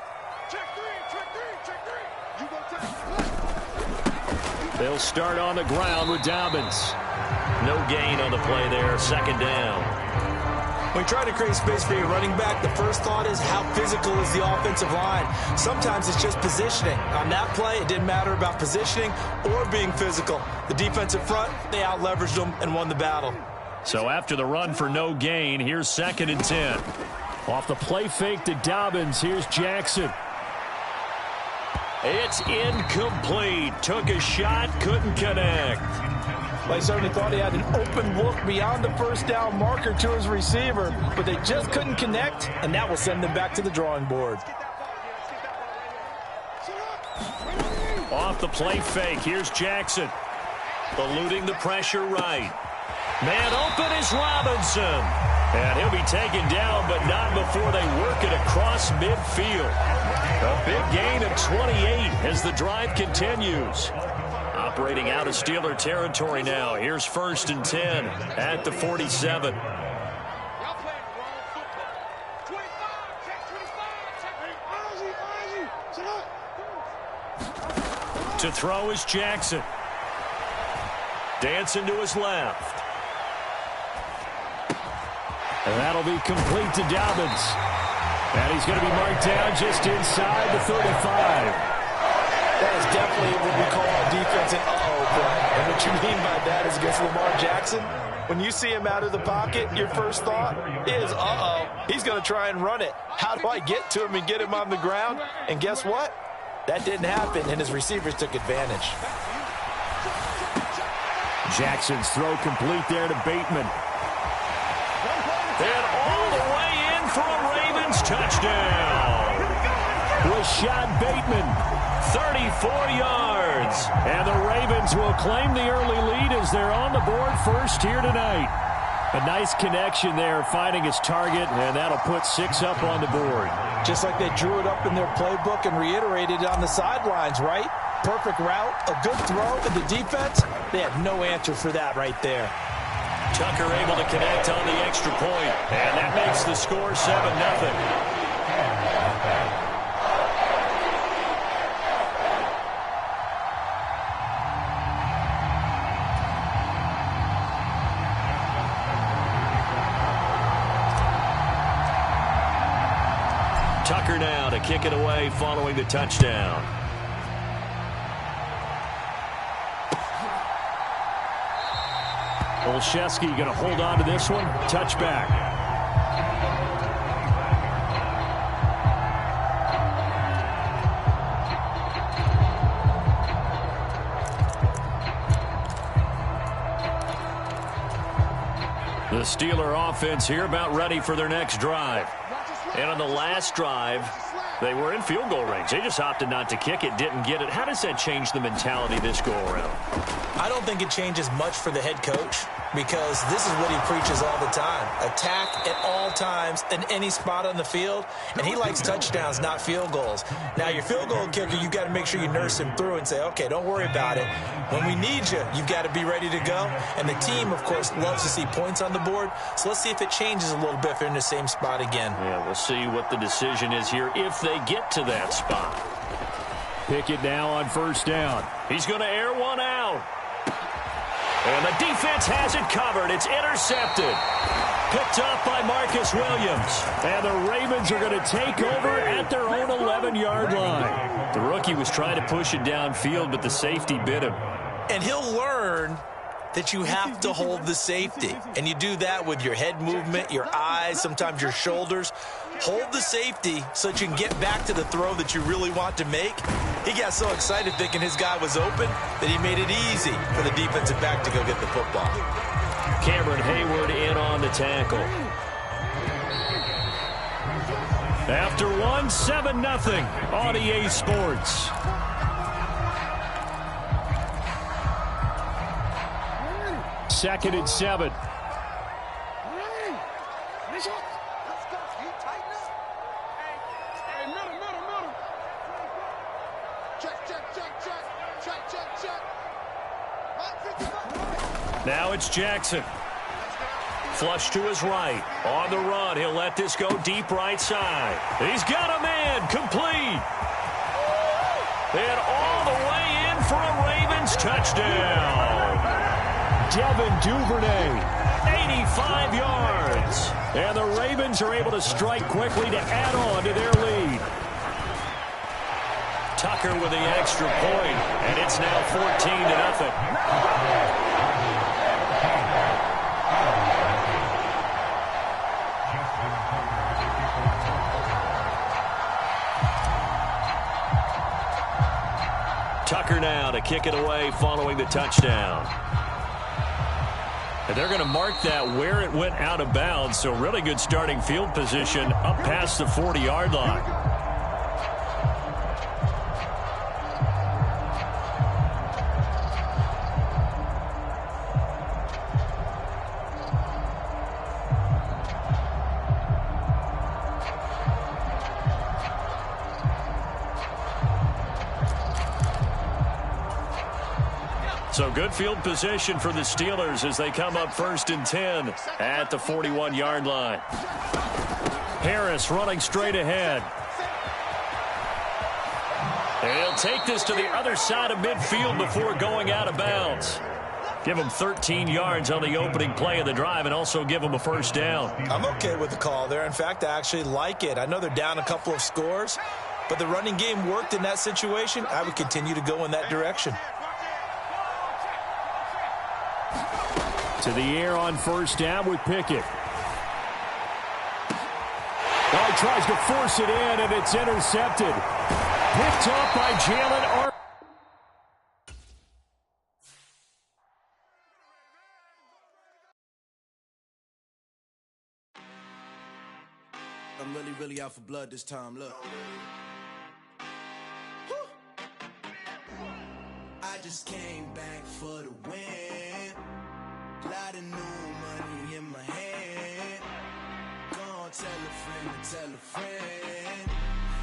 They'll start on the ground with Dobbins. No gain on the play there, 2nd down. When you try to create space for your running back, the first thought is how physical is the offensive line. Sometimes it's just positioning. On that play, it didn't matter about positioning or being physical. The defensive front, they out-leveraged them and won the battle. So after the run for no gain, here's 2nd and 10. Off the play fake to Dobbins, here's Jackson. It's incomplete. Took a shot, couldn't connect. They certainly thought he had an open look beyond the 1st down marker to his receiver, but they just couldn't connect, and that will send them back to the drawing board. Off the play fake, here's Jackson. Eluding the pressure right. Man open is Robinson. And he'll be taken down, but not before they work it across midfield. A big gain of 28 as the drive continues. Operating out of Steeler territory now. Here's 1st and 10 at the 47. To throw is Jackson. Dancing to his left. And that'll be complete to Dobbins. And he's going to be marked down just inside the 35. That is definitely what we call a defensive uh-oh play. And what you mean by that is against Lamar Jackson, when you see him out of the pocket, your first thought is, uh-oh, he's going to try and run it. How do I get to him and get him on the ground? And guess what? That didn't happen, and his receivers took advantage. Jackson's throw complete there to Bateman. And all the way in for a Ravens touchdown. Rashad Bateman. 34 yards. And the Ravens will claim the early lead as they're on the board first here tonight. A nice connection there, finding his target, and that'll put 6 up on the board. Just like they drew it up in their playbook and reiterated it on the sidelines, right? Perfect route, a good throw, and the defense, they had no answer for that right there. Tucker able to connect on the extra point, and that makes the score 7-0. Tucker now to kick it away following the touchdown. Olszewski going to hold on to this one. Touchback. The Steeler offense here about ready for their next drive. And on the last drive, they were in field goal range. They just opted not to kick it, didn't get it. How does that change the mentality this go around? I don't think it changes much for the head coach because this is what he preaches all the time. Attack at all times in any spot on the field, and he likes touchdowns, not field goals. Now, your field goal kicker, you've got to make sure you nurse him through and say, okay, don't worry about it. When we need you, you've got to be ready to go. And the team, of course, loves to see points on the board. So let's see if it changes a little bit if they're in the same spot again. Yeah, we'll see what the decision is here if they get to that spot. Pickett now on first down. He's going to air one out. And the defense has it covered. It's intercepted. Picked up by Marcus Williams. And the Ravens are going to take over at their own 11-yard line. The rookie was trying to push it downfield, but the safety bit him. And he'll learn that you have to hold the safety. And you do that with your head movement, your eyes, sometimes your shoulders. Hold the safety so that you can get back to the throw that you really want to make. He got so excited thinking his guy was open that he made it easy for the defensive back to go get the football. Cameron Hayward in on the tackle. After one, 7-0 on EA Sports. Second and 7. Now it's Jackson. Flush to his right. On the run. He'll let this go deep right side. He's got a man. Complete. And all the way in for a Ravens touchdown. Devin Duvernay, 85 yards. And the Ravens are able to strike quickly to add on to their lead. Tucker with the extra point, and it's now 14-0. Tucker now to kick it away following the touchdown. And they're going to mark that where it went out of bounds, so really good starting field position up past the 40-yard line. So good field position for the Steelers as they come up 1st and 10 at the 41-yard line. Harris running straight ahead. And he'll take this to the other side of midfield before going out of bounds. Give him 13 yards on the opening play of the drive and also give him a first down. I'm okay with the call there. In fact, I actually like it. I know they're down a couple of scores, but the running game worked in that situation. I would continue to go in that direction. To the air on first down with Pickett. Oh, he tries to force it in, and it's intercepted. Picked up by Jalen Arthur. I'm really out for blood this time. Look. I just came back for the win. Lot of new money in my hand. Gonna tell a friend to tell a friend.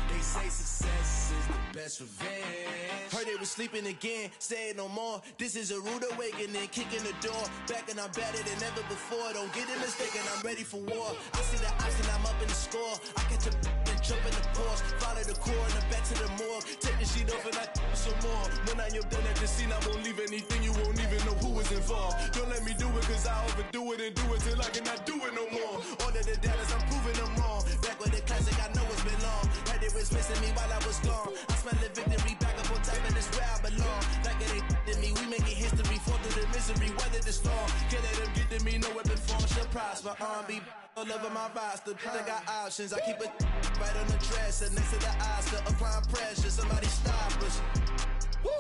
They say success is the best revenge. Heard they was sleeping again, say it no more. This is a rude awakening, kicking the door. Back and I'm better than ever before. Don't get it mistaken, I'm ready for war. I see the option, I'm up in the score. I catch a and jump in the course. Follow the core and then back to the morgue. Take the sheet off and I some more. When I am done at the scene, I won't leave anything. You won't even know who was involved. Don't let me do it, cause I overdo it and do it till I cannot do it no more. All of the doubters, I'm proving them wrong. Back with the classic, I know it's been long. Had it was missing me while I was gone. I smell the victory back up on top, and it's where I belong. Like it ain't to me, we making history. Fall through the misery, weather the storm. Can't let them get to me, no weapon form shall prosper. R&B all over my roster, I got options. I keep it right on the dresser, next to the Oscar. Applying pressure, somebody stop us. Woo!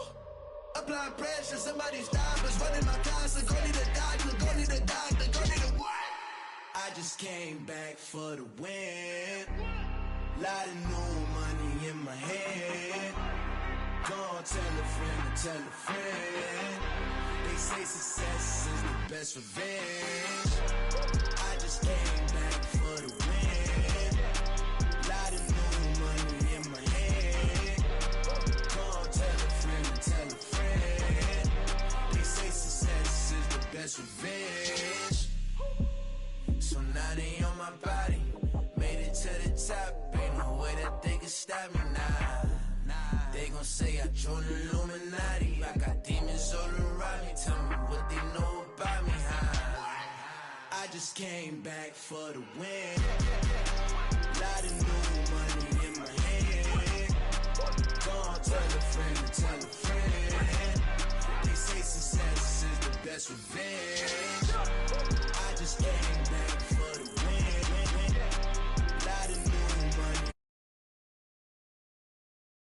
Applying pressure, somebody stop us. Running my concert, go need a doctor, go need a doctor, go need a what? I just came back for the win. Lot of new money in my hand. Go on, tell a friend and tell a friend. They say success is the best revenge. I just came back for the win. Lot of new money in my hand. Go on, tell a friend and tell a friend. They say success is the best revenge. So now they on my body. Made it to the top. Ain't no way that they can stop me now. They gon' say I joined the Illuminati. I got demons all around me. Tell me what they know about me, huh? I just came back for the win.